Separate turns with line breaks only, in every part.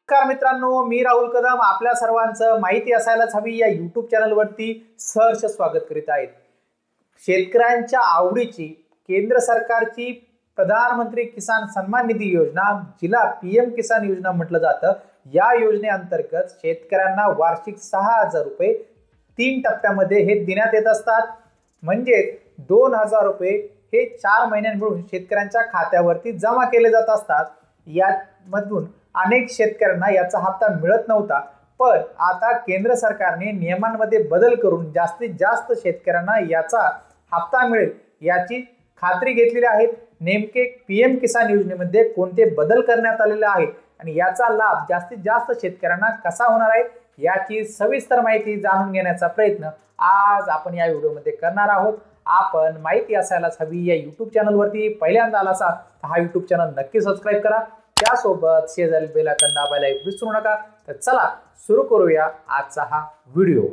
नमस्कार मित्रांनो, मी राहुल कदम आपल्या सर्वांचं माहिती असायलाच हवी या यूट्यूब चॅनलवरती सहर्ष स्वागत करीत आहेत। शेतकऱ्यांच्या आवडीची केंद्र सरकारची प्रधानमंत्री किसान सन्मान निधी योजना, जिला पीएम किसान योजना म्हटलं जातं, या योजनेअंतर्गत शेतकऱ्यांना वार्षिक 6000 रुपये 3 टप्प्यामध्ये हे देण्यात येत असतात। म्हणजे 2000 रुपये हे 4 महिन्यांनी मिळून शेतकऱ्यांच्या खात्यावरती जमा केले जात असतात। यामधून अनेक शेतकऱ्यांना याचा हप्ता मिळत नव्हता, पण आता केंद्र सरकारने नियमांमध्ये बदल करून जास्तीत जास्त शेतकऱ्यांना याचा हप्ता मिळेल याची खात्री घेतलेली आहे। नेमके पीएम किसान योजनेमध्ये कोणते बदल करण्यात आलेले आहेत आणि याचा लाभ जास्तीत जास्त शेतकऱ्यांना कसा होणार आहे याची सविस्तर माहिती जाणून घेण्याचा प्रयत्न आज आपण या व्हिडिओमध्ये करणार आहोत। आपण माहिती असायलाच हवी या यूट्यूब चॅनलवरती पहिल्यांदा आला असाल तर हा यूट्यूब चॅनल नक्की सबस्क्राइब करा, त्यासोबत शेजारी बेल आयकॉन दाबायला विसरू नका। तर चला सुरू करूया आजचा हा व्हिडिओ।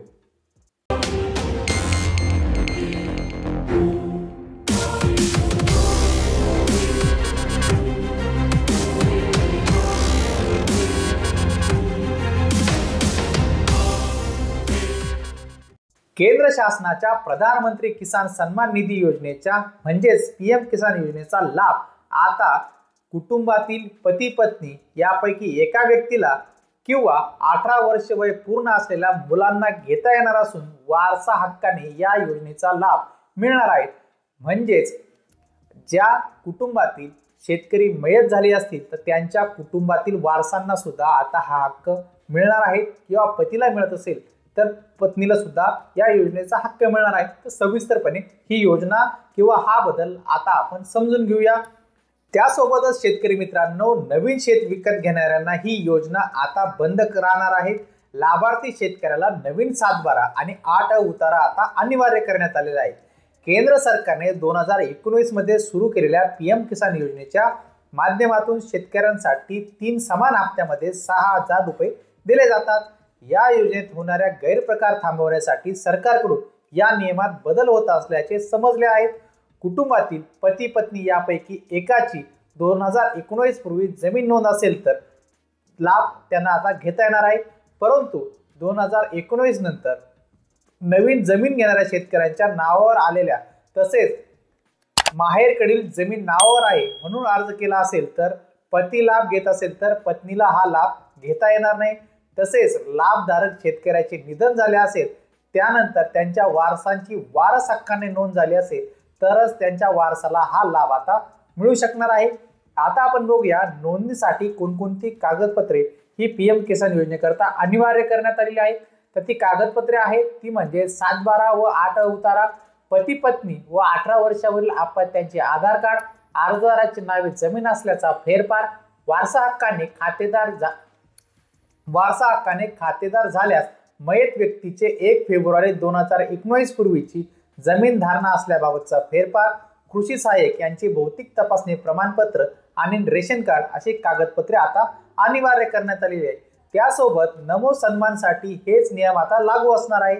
केंद्र शासनाच्या प्रधानमंत्री किसान सन्मान निधी योजनेच्या म्हणजेच पीएम किसान योजनेचा लाभ आता कुटुंबातील पती पत्नी यापैकी एका व्यक्तीला किंवा 18 वर्ष वय पूर्ण असलेल्या मुलांना घेता येणार असून वारसा हक्काने या योजनेचा लाभ मिळणार आहे। म्हणजेच ज्या कुटुंबातील शेतकरी मयत झाले असतील तर त्यांच्या कुटुंबातील वारसांना सुद्धा आता हा हक्क मिळणार आहे, किंवा पतीला मिळत असेल तर पत्नीला सुद्धा या योजनेचा हक्क मिळणार आहे। तर सविस्तरपणे ही योजना किंवा हा बदल आता आपण समजून घेऊया। त्यासोबतच शेतकरी मित्रांनो, नवीन शेत विकत घेणाऱ्यांना ही योजना आता बंद राहणार आहे। लाभार्थी शेतकऱ्याला नवीन 7/12 आणि 8 उतारा आता अनिवार्य करण्यात आलेला आहे। केंद्र सरकारने 2019 मध्ये सुरू केलेल्या पीएम किसान योजनेच्या माध्यमातून शेतकऱ्यांसाठी 3 समान हप्त्यामध्ये 6000 रुपये दिले जातात। या योजनेत होणाऱ्या गैरप्रकार थांबवण्यासाठी सरकारकडून या नियमात बदल होत असल्याचे समजले आहेत। कुटुंबातील पती पत्नी यापैकी एकाची 2019 पूर्वी जमीन नोंद असेल तर लाभ त्यांना आता घेता येणार आहे, परंतु 2019 नंतर नवीन जमीन घेणाऱ्या शेतकऱ्यांच्या नावावर आलेल्या तसेच माहेरकडील जमीन नावावर आहे म्हणून अर्ज केला असेल तर पती लाभ घेत असेल तर पत्नीला हा लाभ घेता येणार नाही। तसेच लाभधारक शेतकऱ्याचे निधन झाले असेल त्यानंतर त्यांच्या वारसांची वारस हक्काने नोंद झाली असेल तरच त्यांच्या वारसाला हा लाभ आता मिळू शकणार आहे। आता आपण बघूया नोंदणीसाठी कोणकोणती कागदपत्रे ही पीएम किसान योजनेकरता अनिवार्य करण्यात आलेली आहेत। तर ती कागदपत्रे आहेत ती म्हणजे 7/12 व 8 उतारा, पती पत्नी व 18 वर्षावरील अपत्यांचे आधार कार्ड, अर्जदाराची नावे जमीन असल्याचा फेरफार, वारसा हक्काने खातेदार झाल्यास मयत व्यक्तीचे 1 फेब्रुवारी 2019 पूर्वीची जमीन धारणा असल्याबाबतचा फेरफार, कृषी सहाय्यक यांची भौतिक तपासणी प्रमाणपत्र आणि रेशन कार्ड अशी कागदपत्रे आता अनिवार्य करण्यात आलेली आहे। त्यासोबत नमो सन्मानसाठी हेच नियम आता लागू असणार आहे।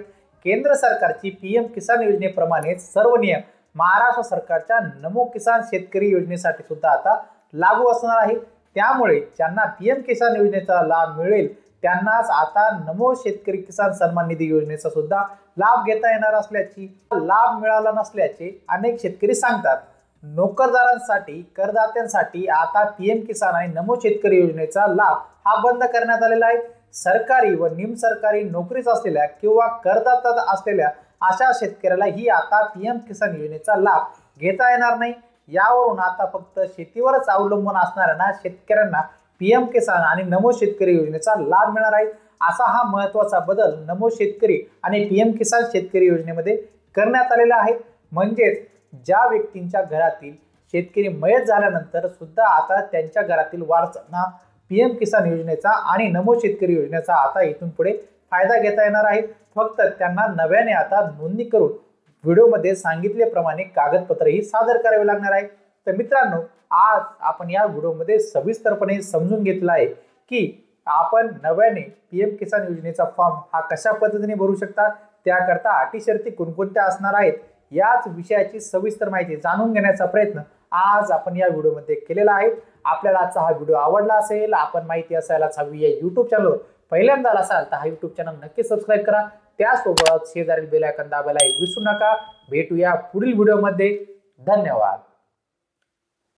केंद्र सरकारची पीएम किसान योजनेप्रमाणे सर्व नियम महाराष्ट्र सरकारच्या नमो किसान शेतकरी योजनेसाठी सुद्धा आता लागू असणार आहे। त्यामुळे ज्यांना पीएम किसान योजनेचा लाभ मिळेल त्यांनाच आता नमो शेतकरी किसान सन्मान निधी योजनेचा सुद्धा लाभ घेता येणार असल्याची लाभ मिळाला नसल्याचे अनेक शेतकरी सांगतात। नोकरदारांसाठी करदात्यांसाठी आता पीएम किसान आणि नमो शेतकरी योजनेचा लाभ हा बंद करण्यात आलेला आहे। सरकारी व निमसरकारी नोकरीत असलेल्या किंवा करदाता असलेल्या अशा शेतकऱ्याला ही आता पीएम किसान योजनेचा लाभ घेता येणार नाही। यावरून आता फक्त शेतीवरच अवलंबून असणाऱ्या शेतकऱ्यांना पीएम किसान आणि नमो शेतकरी योजनेचा लाभ मिळणार आहे। असा हा महत्त्वाचा बदल नमो शेतकरी आणि पीएम किसान शेतकरी योजनेमध्ये करण्यात आलेला आहे। म्हणजेच ज्या व्यक्तींच्या घरातील शेतकरी मयत झाल्यानंतर सुद्धा आता त्यांच्या घरातील वारसांना पीएम किसान योजनेचा आणि नमो शेतकरी योजनेचा आता इथून पुढे फायदा घेता येणार आहे। फक्त त्यांना नव्याने आता नोंदणी करून व्हिडिओमध्ये सांगितल्याप्रमाणे कागदपत्रही सादर करावे लागणार आहे। तर मित्रांनो, आज आपण या व्हिडिओमध्ये सविस्तरपणे समजून घेतला आहे की आपण नव्याने पीएम किसान योजनेचा फॉर्म हा कशा पद्धतीने भरू शकता, त्याकरता अटी शर्ती कोणकोणत्या असणार आहेत याच विषयाची सविस्तर माहिती जाणून घेण्याचा प्रयत्न आज आपण या व्हिडिओमध्ये केलेला आहे। आपल्याला आजचा हा व्हिडिओ आवडला असेल, आपण माहिती असायलाच हवी या YouTube चॅनल पहिल्यांदा असाल तर हा YouTube चॅनल नक्की सबस्क्राईब करा। त्यासोबत शेजारील बेल आयकॉन दाबायला विसरू नका। भेटूया पुढील व्हिडिओमध्ये। धन्यवाद।